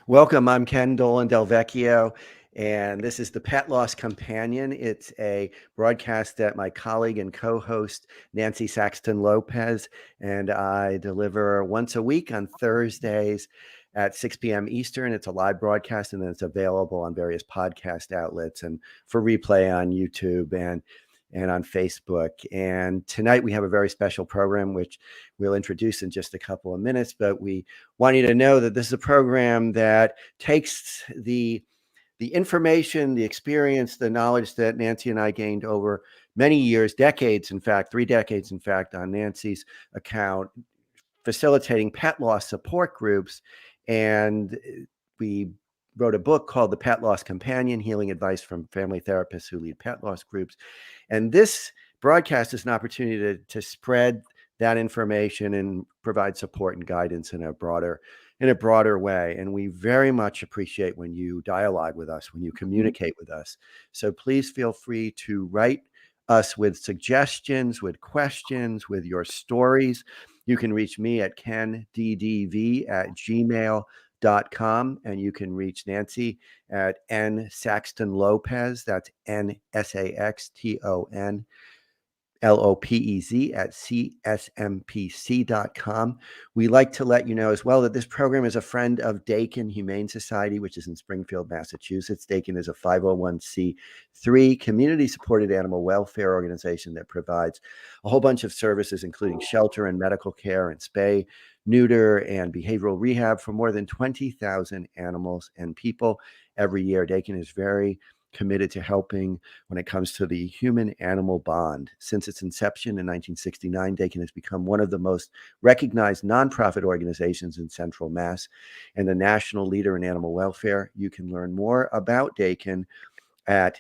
Welcome. I'm Ken Dolan-Del Vecchio, and this is the Pet Loss Companion. It's a broadcast that my colleague and co-host Nancy Saxton-Lopez and I deliver once a week on Thursdays at 6 p.m. Eastern. It's a live broadcast, and then it's available on various podcast outlets and for replay on YouTube and on Facebook. And tonight we have a very special program, which we'll introduce in just a couple of minutes, but we want you to know that this is a program that takes the information, the experience, the knowledge that Nancy and I gained over many years, decades, in fact, 3 decades, in fact, on Nancy's account, facilitating pet loss support groups. And we wrote a book called The Pet Loss Companion, Healing Advice from Family Therapists Who Lead Pet Loss Groups. And this broadcast is an opportunity to spread that information and provide support and guidance in a broader way. And we very much appreciate when you dialogue with us, when you communicate with us. So please feel free to write us with suggestions, with questions, with your stories. You can reach me at kenddv@gmail.com, and you can reach Nancy at nsaxtonlopez. That's nsaxtonlopez at csmpc.com. We like to let you know as well that this program is a friend of Dakin Humane Society, which is in Springfield, Massachusetts. Dakin is a 501c3 community-supported animal welfare organization that provides a whole bunch of services, including shelter and medical care and spay, neuter, and behavioral rehab for more than 20,000 animals and people every year. Dakin is very committed to helping when it comes to the human-animal bond. Since its inception in 1969, Dakin has become one of the most recognized nonprofit organizations in Central Mass and a national leader in animal welfare. You can learn more about Dakin and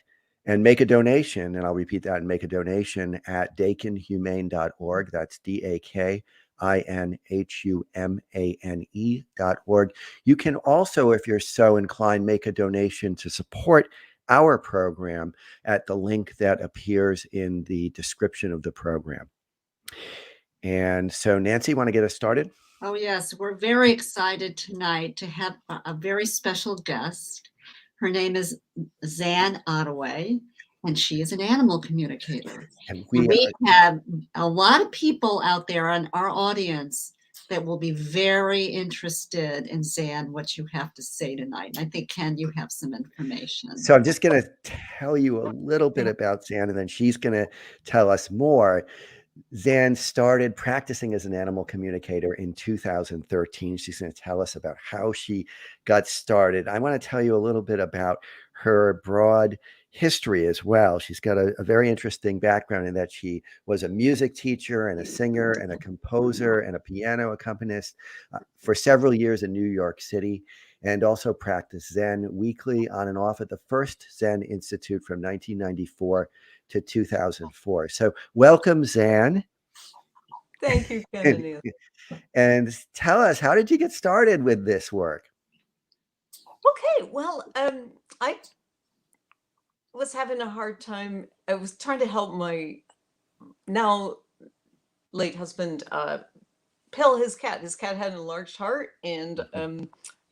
make a donation, and I'll repeat that, and make a donation at dakinhumane.org. That's DAKINHUMANE.org. You can also, if you're so inclined, make a donation to support our program at the link that appears in the description of the program. And so, Nancy, want to get us started? Oh, yes. We're very excited tonight to have a very special guest. Her name is Zan Ottaway, and she is an animal communicator. And we have a lot of people out there in our audience that will be very interested in, Zan, what you have to say tonight. I think, Ken, you have some information. So I'm just going to tell you a little bit about Zan, and then she's going to tell us more. Zan started practicing as an animal communicator in 2013. She's going to tell us about how she got started. I want to tell you a little bit about her broad history as well. She's got a very interesting background in that she was a music teacher and a singer and a composer and a piano accompanist for several years in New York City, and also practiced Zen weekly on and off at the First Zen Institute from 1994 to 2004. So welcome, Zan. Thank you, Ken. And tell us, how did you get started with this work? Okay, well, I was having a hard time. I was trying to help my now late husband pill his cat. His cat had an enlarged heart, and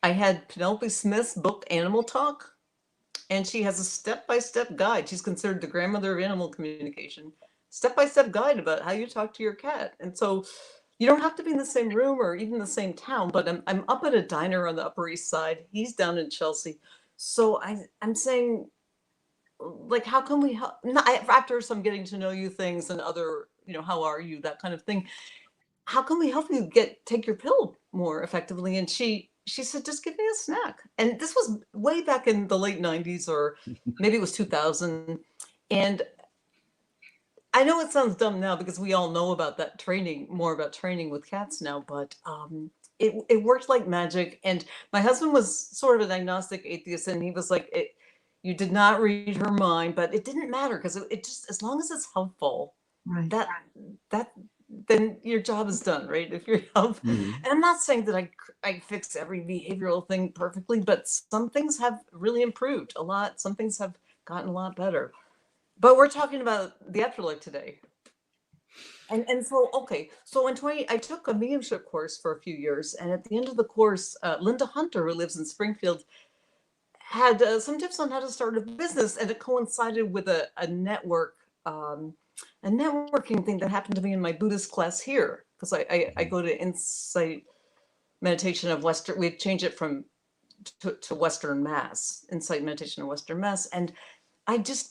I had Penelope Smith's book Animal Talk, and she has a step-by-step guide. She's considered the grandmother of animal communication. Step-by-step guide about how you talk to your cat. And so you don't have to be in the same room or even the same town, but I'm up at a diner on the Upper East Side. He's down in Chelsea. So I'm saying, like, how can we help? After some getting to know you things and other, how are you, that kind of thing. How can we help you take your pill more effectively? And she said, just give me a snack. And this was way back in the late 90s, or maybe it was 2000. And I know it sounds dumb now because we all know about that training, more about training with cats now, but it worked like magic. And my husband was sort of an agnostic atheist, and he was like, you did not read her mind, but it didn't matter because it just, as long as it's helpful, right, that then your job is done, right? If you're helpful. And I'm not saying that I fix every behavioral thing perfectly, but some things have really improved a lot. Some things have gotten a lot better. But we're talking about the afterlife today. And so, okay, so I took a mediumship course for a few years, and at the end of the course, Linda Hunter, who lives in Springfield, had some tips on how to start a business, and it coincided with a networking thing that happened to me in my Buddhist class here, because I go to Insight Meditation of Western. We've changed it to Western Mass, Insight Meditation of Western Mass, and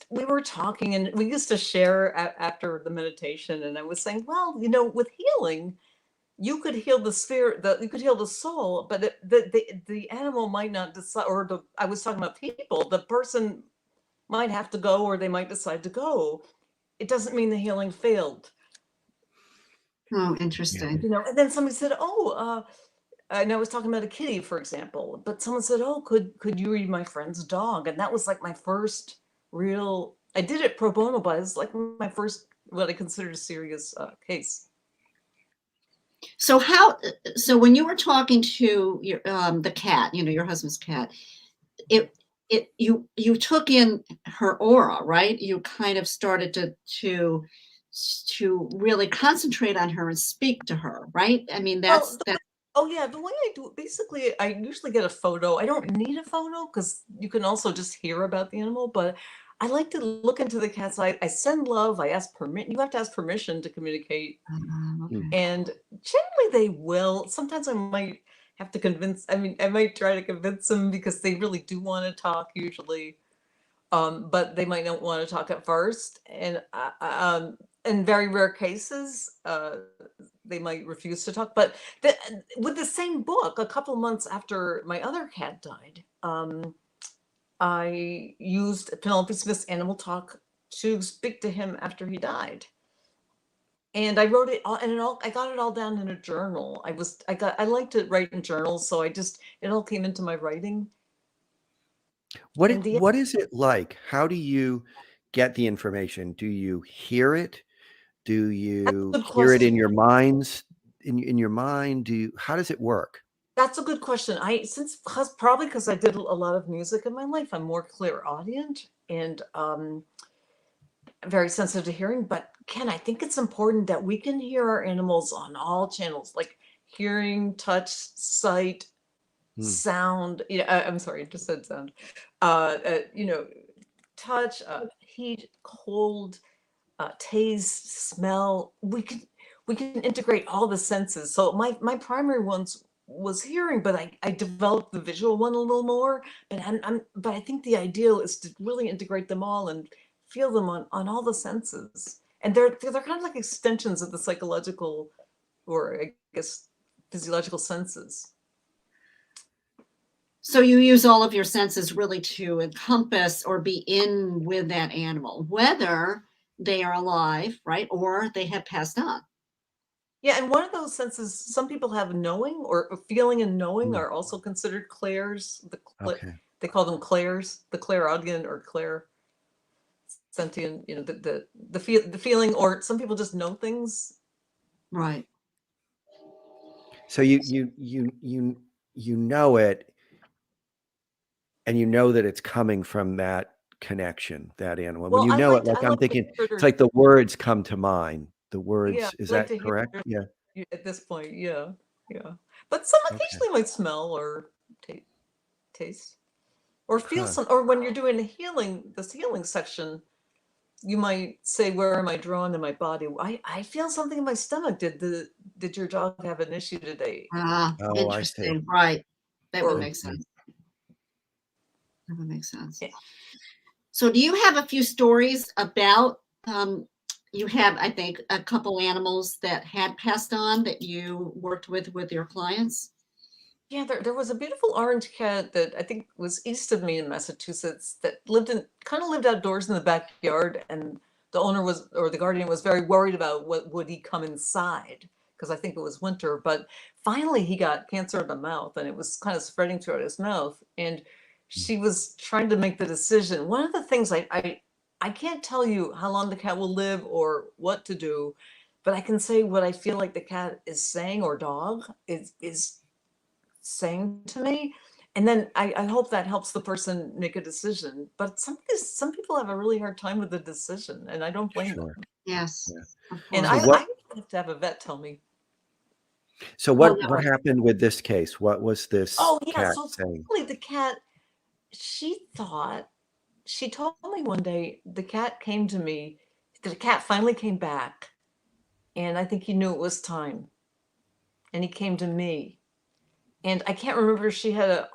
we were talking, and we used to share after the meditation, and I was saying, well, with healing, you could heal the spirit, you could heal the soul, but the animal might not decide, I was talking about people, the person might have to go, or they might decide to go. It doesn't mean the healing failed. Oh, interesting. And then somebody said, and I was talking about a kitty, for example, but someone said, oh, could you read my friend's dog? And that was like my first I did it pro bono, but it's like my first, what I considered a serious case. So when you were talking to your the cat, your husband's cat, you took in her aura, right? You kind of started to really concentrate on her and speak to her, right? I mean, that's. Oh yeah, the way I do it, basically, I usually get a photo. I don't need a photo because you can also just hear about the animal, but I like to look into the cat's eye. I send love. I ask permission. You have to ask permission to communicate. Okay. And generally they will. Sometimes I might have to convince, I might try to convince them because they really do want to talk usually. But they might not want to talk at first. And in very rare cases, they might refuse to talk. But with the same book, a couple months after my other cat died, I used Penelope Smith's Animal Talk to speak to him after he died. And I wrote it all, and I got it all down in a journal. I like to write in journals, so it all came into my writing. What is it like? How do you get the information? Do you hear it? Do you hear it in your minds? In your mind? How does it work? That's a good question. Probably because I did a lot of music in my life, I'm more clairaudient and very sensitive to hearing. But Ken, I think it's important that we can hear our animals on all channels, like hearing, touch, sight, sound. I'm sorry, I just said sound. Touch, heat, cold, taste, smell. We can integrate all the senses. So my primary ones was hearing, but I developed the visual one a little more. But I think the ideal is to really integrate them all and feel them on all the senses. And they're kind of like extensions of the psychological, or I guess physiological senses. So you use all of your senses really to encompass or be in with that animal, whether they are alive, right, or they have passed on. Yeah, and one of those senses, some people have knowing, or feeling and knowing are also considered clairs. They call them clairs, the clairaudient or clair sentient. The feeling, or some people just know things. Right. So you know it, and you know that it's coming from that connection, that animal. When you know it, like I'm thinking, it's like the words come to mind. The words, is that correct? Yeah. At this point, yeah. But occasionally might smell or taste, or feel some. Or when you're doing this healing section, you might say, "Where am I drawn in my body? I feel something in my stomach. Did your dog have an issue today?" Interesting. Right. That would make sense. That would make sense. Yeah. So do you have a few stories about, you have, I think, a couple animals that had passed on that you worked with your clients? Yeah, there was a beautiful orange cat that I think was east of me in Massachusetts that lived outdoors in the backyard, and the owner the guardian was very worried about would he come inside, because I think it was winter. But finally he got cancer of the mouth, and it was kind of spreading throughout his mouth, and she was trying to make the decision. One of the things I can't tell you how long the cat will live or what to do, but I can say what I feel like the cat is saying, or dog is saying to me. And then I hope that helps the person make a decision. But some people have a really hard time with the decision, and I don't blame them. Yes. And have to have a vet tell me. So what happened with this case? What was this cat So saying? finally the cat, she told me one day, the cat came to me, the cat finally came back, and I think he knew it was time. And he came to me. And I can't remember if she had a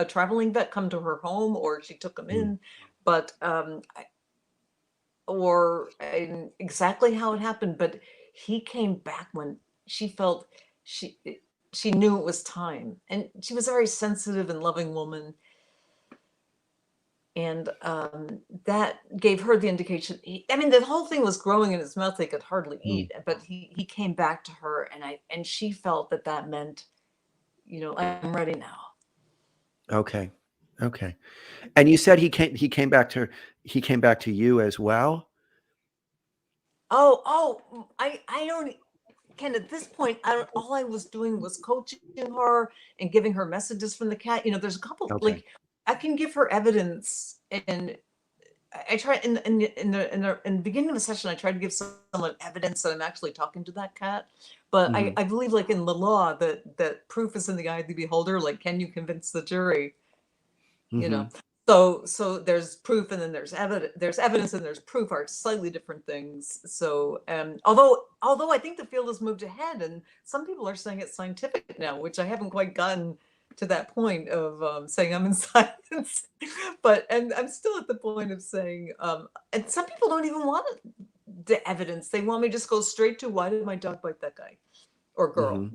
traveling vet come to her home, or she took him in, but exactly how it happened. But he came back when she felt she knew it was time, and she was a very sensitive and loving woman. And that gave her the indication. The whole thing was growing in his mouth; they could hardly eat. But he came back to her, and she felt that meant, I'm ready now. Okay. And you said he came back to you as well? I don't, Ken, at this point, all I was doing was coaching her and giving her messages from the cat. There's a couple, Okay. I can give her evidence, and I try in the beginning of the session, I try to give someone evidence that I'm actually talking to that cat. But I believe, like in the law, that proof is in the eye of the beholder. Like, can you convince the jury? So there's proof, and then there's evidence. There's evidence and there's proof are slightly different things. So although I think the field has moved ahead, and some people are saying it's scientific now, which I haven't quite gotten to that point of saying I'm in science, and I'm still at the point of saying, and some people don't even want the evidence. They want me to just go straight to, why did my dog bite that guy or girl?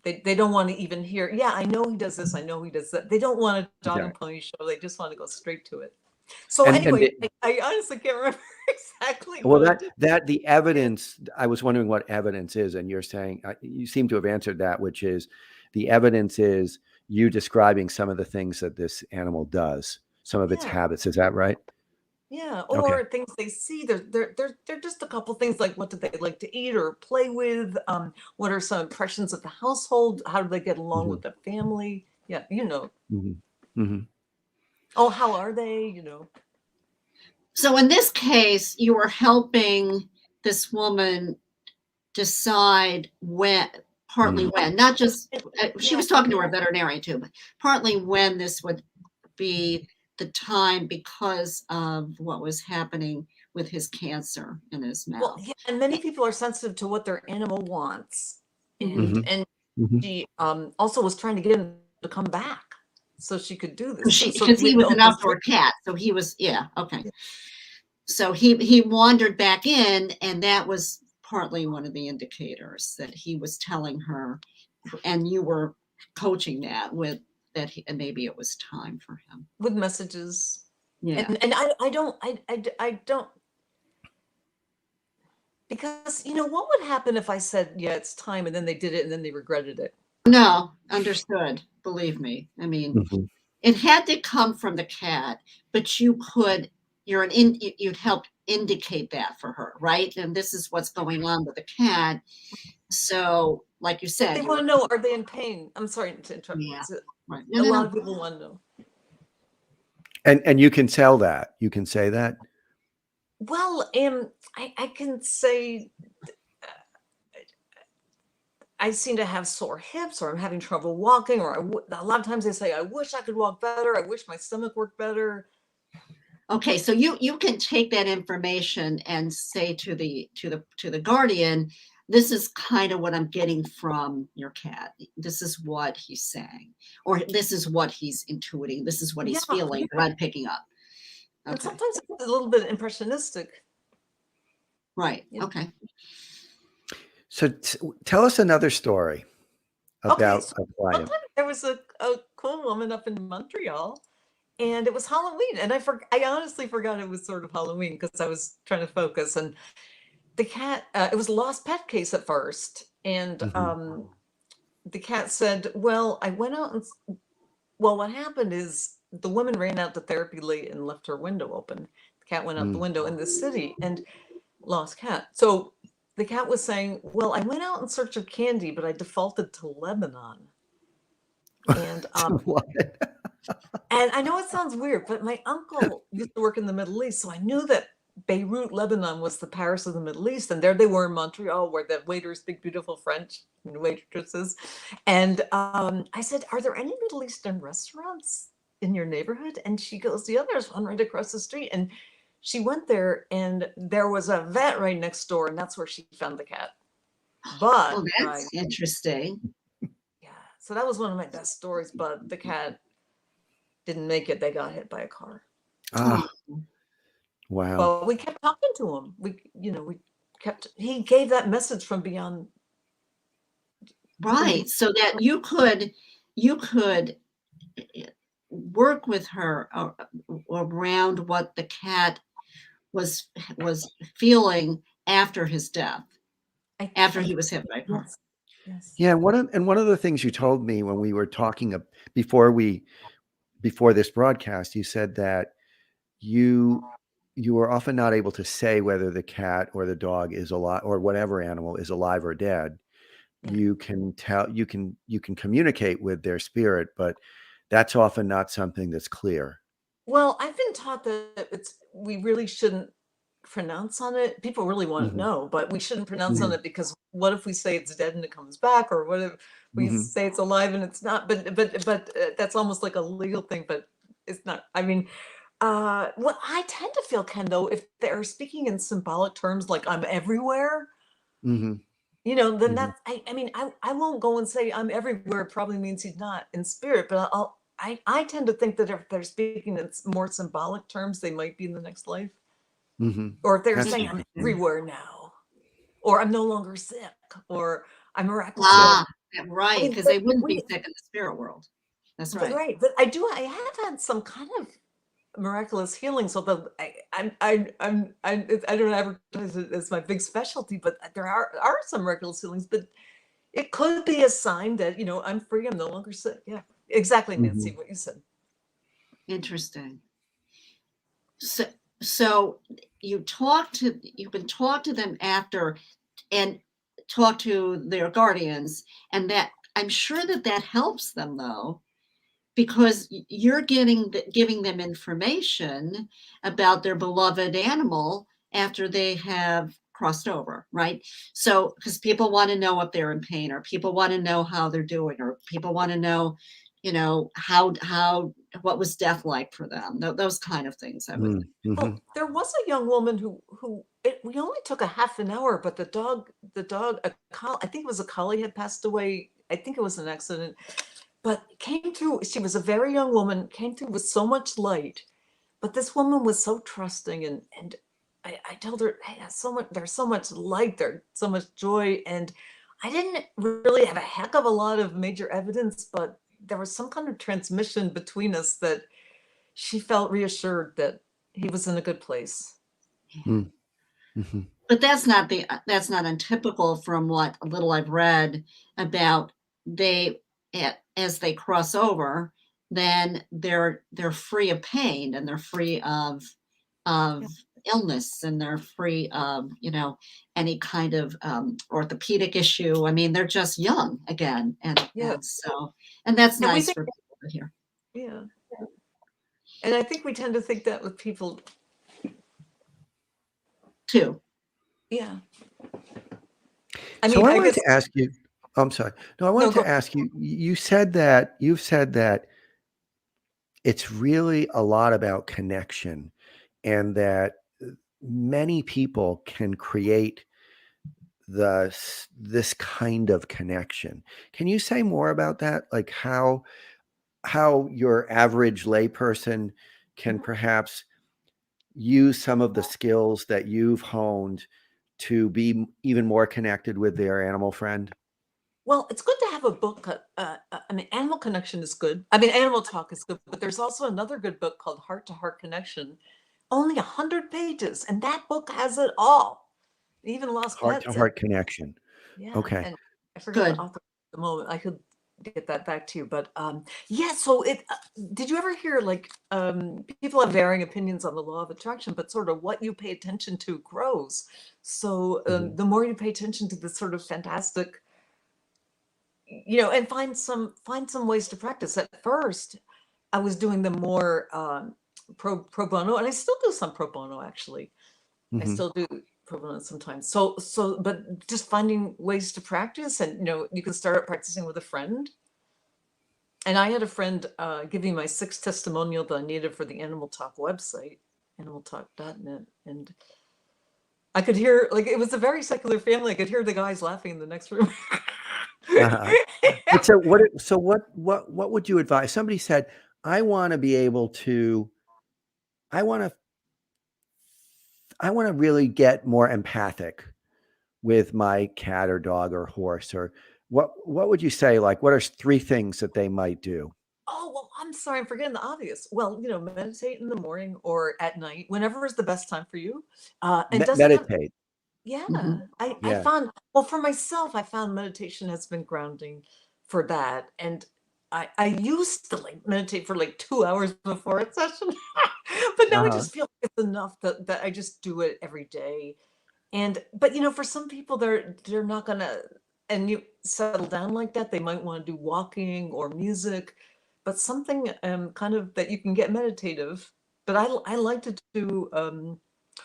They don't want to even hear, yeah, I know he does this, I know he does that. They don't want a dog and pony show. They just want to go straight to it. So anyway, I honestly can't remember exactly. Well, that the evidence, I was wondering what evidence is, and you're saying, you seem to have answered that, which is the evidence is you describing some of the things that this animal does, some of its habits. Is that right? Yeah, or things they see. They're just a couple things, like, what do they like to eat or play with? What are some impressions of the household? How do they get along with the family? Yeah, Oh, how are they? So in this case, you were helping this woman decide partly when, not just, she was talking to her veterinarian too, but partly when this would be the time because of what was happening with his cancer in his mouth. Well, yeah, and many people are sensitive to what their animal wants. And she also was trying to get him to come back so she could do this. Because he was an outdoor cat. So he was, okay. So he wandered back in, and that was partly one of the indicators that he was telling her, and you were coaching that with that, and maybe it was time for him. With messages. Yeah. And I don't, because, what would happen if I said, yeah, it's time, and then they did it, and then they regretted it? No, understood. Believe me. It had to come from the cat, but you'd help indicate that for her, right? And this is what's going on with the cat. So, like you said, they want to know, are they in pain? I'm sorry to interrupt. Yeah, right. A lot of people want to know. And you can tell that. You can say that. Well, I can say, I seem to have sore hips, or I'm having trouble walking, or a lot of times they say, I wish I could walk better. I wish my stomach worked better. Okay, so you can take that information and say to the guardian, this is kind of what I'm getting from your cat. This is what he's saying, or this is what he's intuiting. This is what he's feeling. That I'm picking up. Okay. And sometimes it's a little bit impressionistic. Right. Okay. So tell us another story about a client. There was a cool woman up in Montreal, and it was Halloween, and I honestly forgot it was sort of Halloween because I was trying to focus. And the cat, it was a lost pet case at first, and the cat said, well, I went out and, well, what happened is the woman ran out to therapy late and left her window open. The cat went out the window in the city, and lost cat. So the cat was saying, well, I went out in search of candy, but I defaulted to Lebanon. And and I know it sounds weird, but my uncle used to work in the Middle East, so I knew that Beirut, Lebanon was the Paris of the Middle East. And there they were in Montreal, where the waiters speak beautiful French, and waitresses. And I said, are there any Middle Eastern restaurants in your neighborhood? And she goes, yeah, there's one right across the street. And she went there, and there was a vet right next door, and that's where she found the cat. But well, that's interesting. yeah, so that was one of my best stories. But the cat didn't make it. They got hit by a car. Ah, wow. But we kept talking to him. He gave that message from beyond. Right, so that you could work with her around what the cat was feeling after his death, after he was hit by a car. Yes. Yeah, one of the things you told me when we were talking before this broadcast, you said that you were often not able to say whether the cat or the dog is alive, or whatever animal is alive or dead. Yeah. You can communicate with their spirit, but that's often not something that's clear. Well, I've been taught that we really shouldn't pronounce on it. People really want to know, but we shouldn't pronounce on it, because what if we say it's dead and it comes back, or what if we say it's alive and it's not? But that's almost like a legal thing, but it's not. I mean, what I tend to feel, Ken, though, if they're speaking in symbolic terms, like I'm everywhere, then that's, I mean, I won't go and say I'm everywhere. It probably means he's not in spirit, but I tend to think that if they're speaking in more symbolic terms, they might be in the next life. Or if they're saying I'm everywhere now, or I'm no longer sick, or I'm miraculously. Right, because they wouldn't be sick in the spirit world. That's right. Right, but I have had some kind of miraculous healings, although I don't advertise it as my big specialty, but there are some miraculous healings. But it could be a sign that I'm free, I'm no longer sick. Yeah, exactly, Nancy, what you said. Interesting. So you can talk to them after, and talk to their guardians, and that I'm sure that helps them, though, because you're giving them information about their beloved animal after they have crossed over, right? So because people want to know if they're in pain, or people want to know how they're doing, or people want to know what was death like for them, those kind of things. I would. Well, there was a young woman who we only took a half an hour, but the dog, I think it was a collie, had passed away. I think it was an accident, but came through. She was a very young woman, came through with so much light, but this woman was so trusting, and I told her, hey, there's so much light, there's so much joy, and I didn't really have a heck of a lot of major evidence, but there was some kind of transmission between us that she felt reassured that he was in a good place. But that's not untypical from what little I've read about. As they cross over, then they're free of pain, and they're free of illness, and they're free of any kind of orthopedic issue. I mean, they're just young again, and that's nice for people to hear. Yeah. And I think we tend to think that with people too. Yeah. I wanted to ask you. I'm sorry. No, I wanted to ask you. You've said that it's really a lot about connection, and that many people can create this kind of connection. Can you say more about that? Like how your average layperson can perhaps use some of the skills that you've honed to be even more connected with their animal friend? Well, it's good to have a book. I mean, Animal Connection is good. I mean, Animal Talk is good, but there's also another good book called Heart to Heart Connection. Only 100 pages, and that book has it all. Even Lost Heart Pets. to Heart Connection. Yeah. Okay. And I forget the author at the moment. I could get that back to you, but yeah. So did you ever hear, like, people have varying opinions on the law of attraction, but sort of what you pay attention to grows. So the more you pay attention to this sort of fantastic, and find some ways to practice. At first, I was doing the more pro bono, and I still do some pro bono, actually. I still do provenance sometimes. So, but just finding ways to practice, and you can start out practicing with a friend. And I had a friend give me my 6th testimonial that I needed for the Animal Talk website, animaltalk.net, and I could hear, like, it was a very secular family. I could hear the guys laughing in the next room. But so what would you advise? Somebody said, I want to be able to, I want to really get more empathic with my cat or dog or horse, or what would you say? Like, what are 3 things that they might do? Oh, well, I'm sorry, I'm forgetting the obvious. Well, meditate in the morning or at night, whenever is the best time for you. And doesn't have, Meditate. yeah, Mhm. I Yeah. found, well, for myself, I found meditation has been grounding for that. And I used to like meditate for like 2 hours before a session, but now I just feel like it's enough that I just do it every day. But for some people, they're not gonna, and you settle down like that. They might want to do walking or music, but something kind of that you can get meditative. But I like to do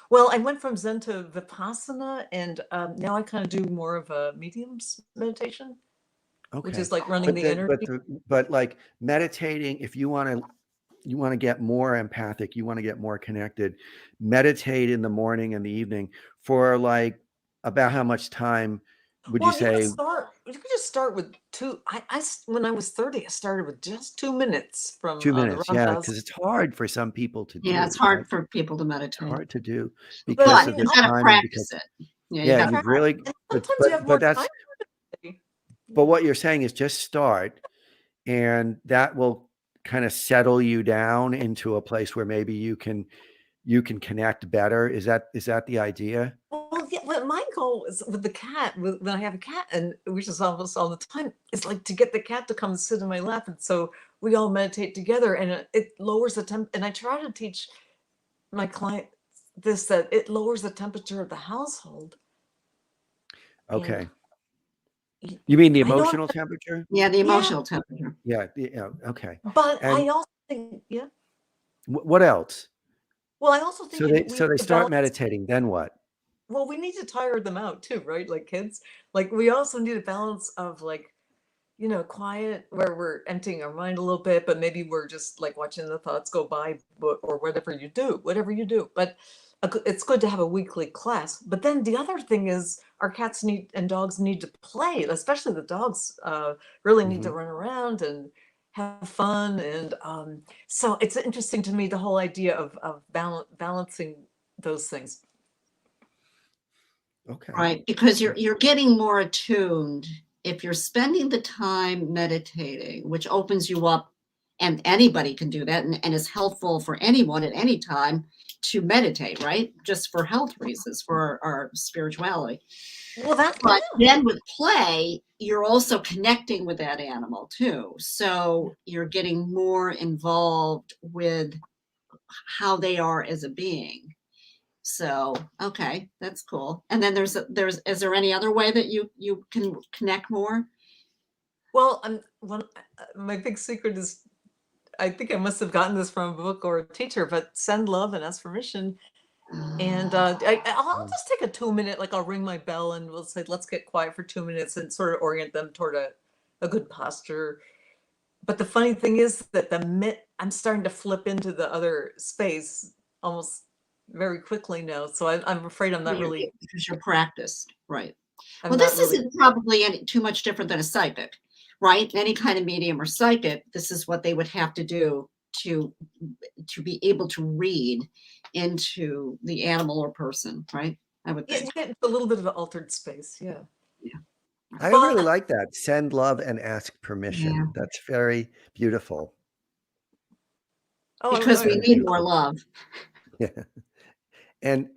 well, I went from Zen to Vipassana, and now I kind of do more of a mediums meditation, which Okay. is like running the energy. But like meditating, if you want to get more empathic, you want to get more connected, meditate in the morning and the evening for like about how much time would you say? You could just start with 2. When I was 30, I started with just 2 minutes from 2 the minutes. Yeah, roundhouse. because it's hard for some people to do. Yeah, it's hard right? for people to It's meditate. hard to do But because But of you the gotta time and practice because it. Yeah, yeah, gotta you've practice. really and sometimes you have more but time. what you're saying is just start, and that will kind of settle you down into a place where maybe you can connect better. Is that the idea? Well, yeah, but my goal is with the cat, when I have a cat, and which is almost all the time, is like to get the cat to come sit in my lap. And so we all meditate together, and it lowers the temp. And I try to teach my client this, that it lowers the temperature of the household. Okay. And You mean the I know emotional temperature? Yeah, the Yeah. emotional temperature. Yeah. Okay. But And I also think, yeah. what else? Well, I also think So they start meditating. Then what? well, we need to tire them out too, right? Like kids. Like we also need a balance of like, quiet where we're emptying our mind a little bit, but maybe we're just like watching the thoughts go by, or whatever you do. But it's good to have a weekly class. But then the other thing is our cats and dogs need to play, especially the dogs really need to run around and have fun. And so it's interesting to me, the whole idea of balancing those things. Okay. Right, because you're getting more attuned if you're spending the time meditating, which opens you up, and anybody can do that, and is helpful for anyone at any time to meditate, right? Just for health reasons, for our spirituality. Well, But then with play, you're also connecting with that animal too. So you're getting more involved with how they are as a being. So, okay, that's cool. And then is there any other way that you can connect more? Well, my big secret is, I think I must have gotten this from a book or a teacher, but send love and ask permission. And I'll just take a 2-minute, like I'll ring my bell and we'll say, let's get quiet for 2 minutes, and sort of orient them toward a good posture. But the funny thing is that I'm starting to flip into the other space almost very quickly now. So I'm afraid I'm not really. Because you're practiced, right? I'm well, not this really, isn't probably any too much different than a psychic, right? Any kind of medium or psychic, this is what they would have to do to be able to read into the animal or person, right? I would yeah, think. you get into a little bit of an altered space. Yeah. I really like that. Send love and ask permission. Yeah. That's very beautiful. Oh, Because we need more love. Yeah. And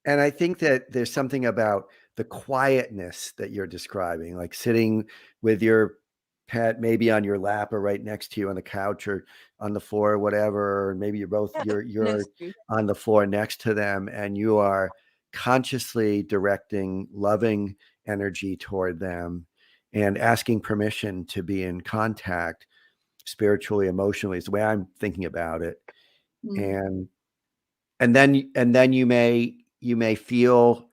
I think that there's something about the quietness that you're describing, like sitting with your pet maybe on your lap or right next to you on the couch or on the floor or whatever, or maybe you're on the floor next to them, and you are consciously directing loving energy toward them and asking permission to be in contact spiritually, emotionally is the way I'm thinking about it. Mm. And then you may you may feel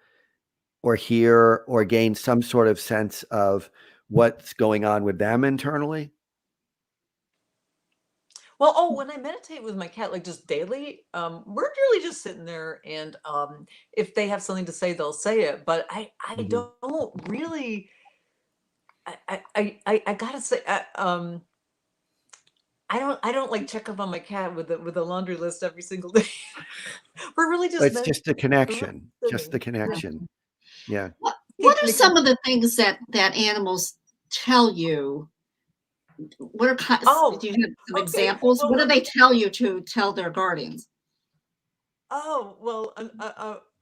or hear or gain some sort of sense of what's going on with them internally? Well, when I meditate with my cat, like just daily, we're really just sitting there, and if they have something to say, they'll say it. But I Mhm. don't really. I gotta say, I don't like check up on my cat with a laundry list every single day. We're really just It's just the really connection, just the sitting. Yeah. connection. Yeah. What are They some can. of the things that animals tell you? What are Oh, do you have some okay. examples? Well, What do they tell you to tell their guardians? oh, well,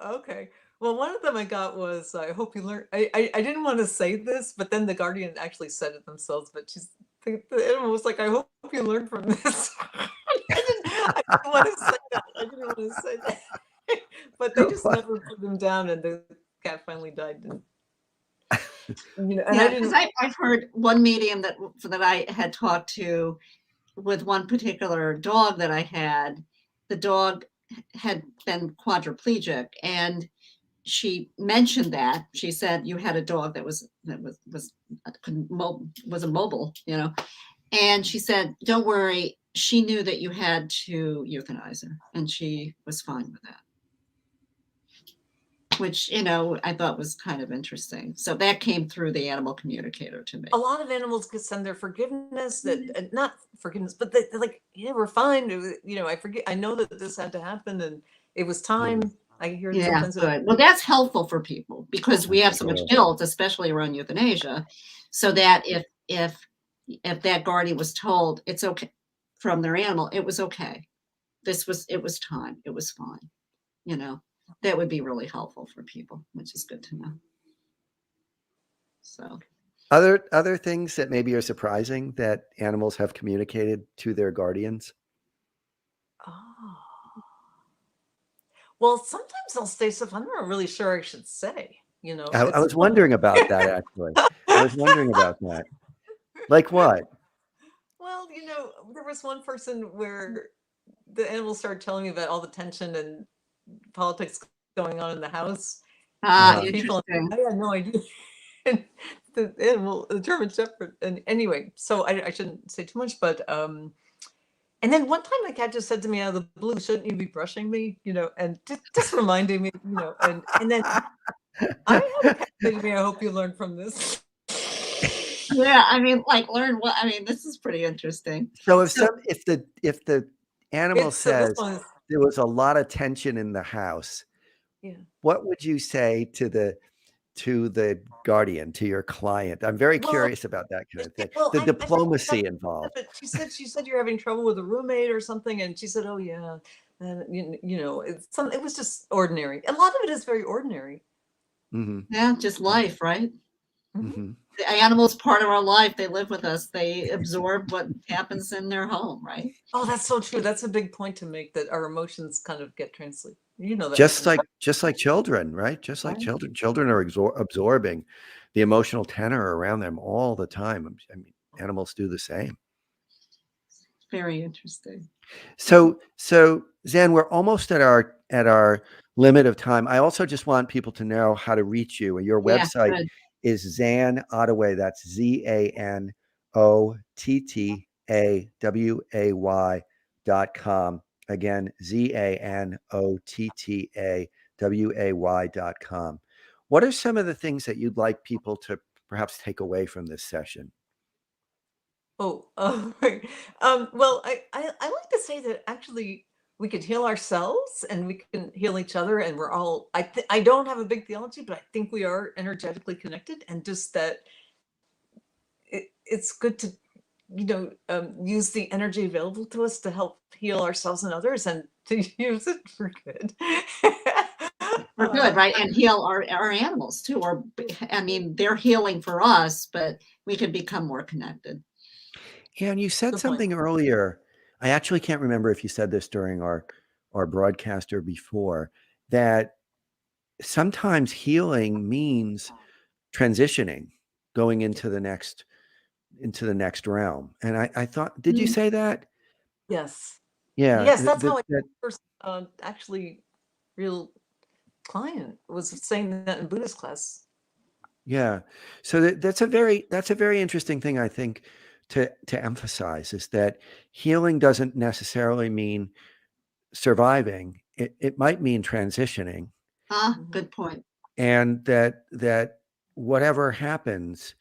okay. Well, one of them I got was, I hope you learn. I didn't want to say this, but then the Guardian actually said it themselves. But the animal was like, I hope you learn from this. I didn't want to say that. I didn't want to say that. But they just never put them down, and the cat finally died. And and I Yeah, because didn't. I've heard one medium that I had talked to with one particular dog that I had. The dog had been quadriplegic, and she mentioned that. She said you had a dog that was immobile, and she said, "Don't worry." She knew that you had to euthanize her, and she was fine with that. Which I thought was kind of interesting. So that came through the animal communicator to me. A lot of animals could send their forgiveness, that not forgiveness, but they're like, yeah, we're fine. I forget. I know that this had to happen, and it was time. I hear Yeah, sometimes. good. Well, that's helpful for people because we have so much guilt, especially around euthanasia, so that if that guardian was told it's okay from their animal, it was okay. It was time. It was fine. That would be really helpful for people, which is good to know. So Other things that maybe are surprising that animals have communicated to their guardians? Oh. Well, sometimes they'll say stuff I'm not really sure I should say. I It's was wondering about that, actually. I was wondering about that. Like what? well, there was one person where the animals started telling me about all the tension and politics going on in the house with people. interesting. I had no idea. And the animal, the German Shepherd, and anyway, so I shouldn't say too much, but and then one time my cat just said to me out of the blue, "Shouldn't you be brushing me?" And just reminding me, and then I had a cat say to me, "I hope you learn from this." Yeah, I mean, like, learn what I mean, this is pretty interesting. So So if the animal It's so this says one is, there was a lot of tension in the house, yeah. what would you say to the guardian, to your client? I'm very Well, curious about that kind of thing. well, The I forgot diplomacy that, involved. but she said you're having trouble with a roommate or something, and she said, "Oh yeah," and it was just ordinary. A lot of it is very ordinary. Mhm. yeah, just life, right? Mhm. Mhm. The animal's part of our life. They live with us. They absorb what happens in their home, right? Oh, that's so true. That's a big point to make, that our emotions kind of get translated. You know that Just happens, like children, right? Just like Right. children. Children are absorbing the emotional tenor around them all the time. I mean, animals do the same. Very interesting. So Zan, we're almost at our limit of time. I also just want people to know how to reach you. Your Yeah, website good. is Zan Ottaway. That's ZANOTTAWAY.com. Again, ZANOTTAWAY.com. What are some of the things that you'd like people to perhaps take away from this session? Oh, right. Well, I like to say that actually we could heal ourselves and we can heal each other, and we're all. I don't have a big theology, but I think we are energetically connected, and just that it's good to use the energy available to us to help heal ourselves and others, and to use it for good. We're good, right? And heal our animals too. Or I mean, they're healing for us, but we can become more connected. Yeah, and you said Good point. something earlier. I actually can't remember if you said this during our broadcast or before, that sometimes healing means transitioning, going into the next realm. And I thought, did you Mm. say that? Yes. Yeah, Yes, that's how I that first actually real client was saying that in Buddhist class. Yeah. So that's a very interesting thing, I think, to emphasize, is that healing doesn't necessarily mean surviving. It might mean transitioning, Good point. and that whatever happens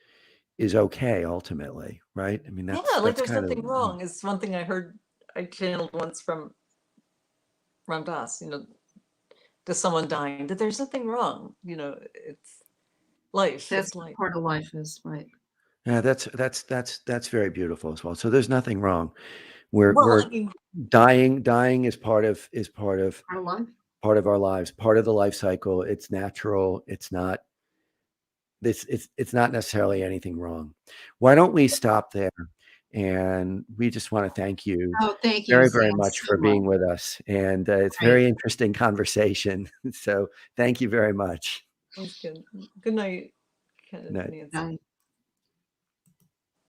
is okay ultimately, right? I mean, Yeah, that's like there's kind of nothing wrong. It's one thing I heard, I channeled once from Ram Dass, to someone dying, that there's nothing wrong. It's life. That's It's life. part of life is, right. Yeah, that's very beautiful as well. So there's nothing wrong. We're Well, I mean, dying is part of Our life. part of our lives, part of the life cycle. It's natural. It's not it's not necessarily anything wrong. Why don't we stop there? And we just want to thank you Oh, thank you, very, Zan, very much so for being much. with us. And it's Great. very interesting conversation. So thank you very much. that's good. Good night, Ken and Night. Nancy. Bye.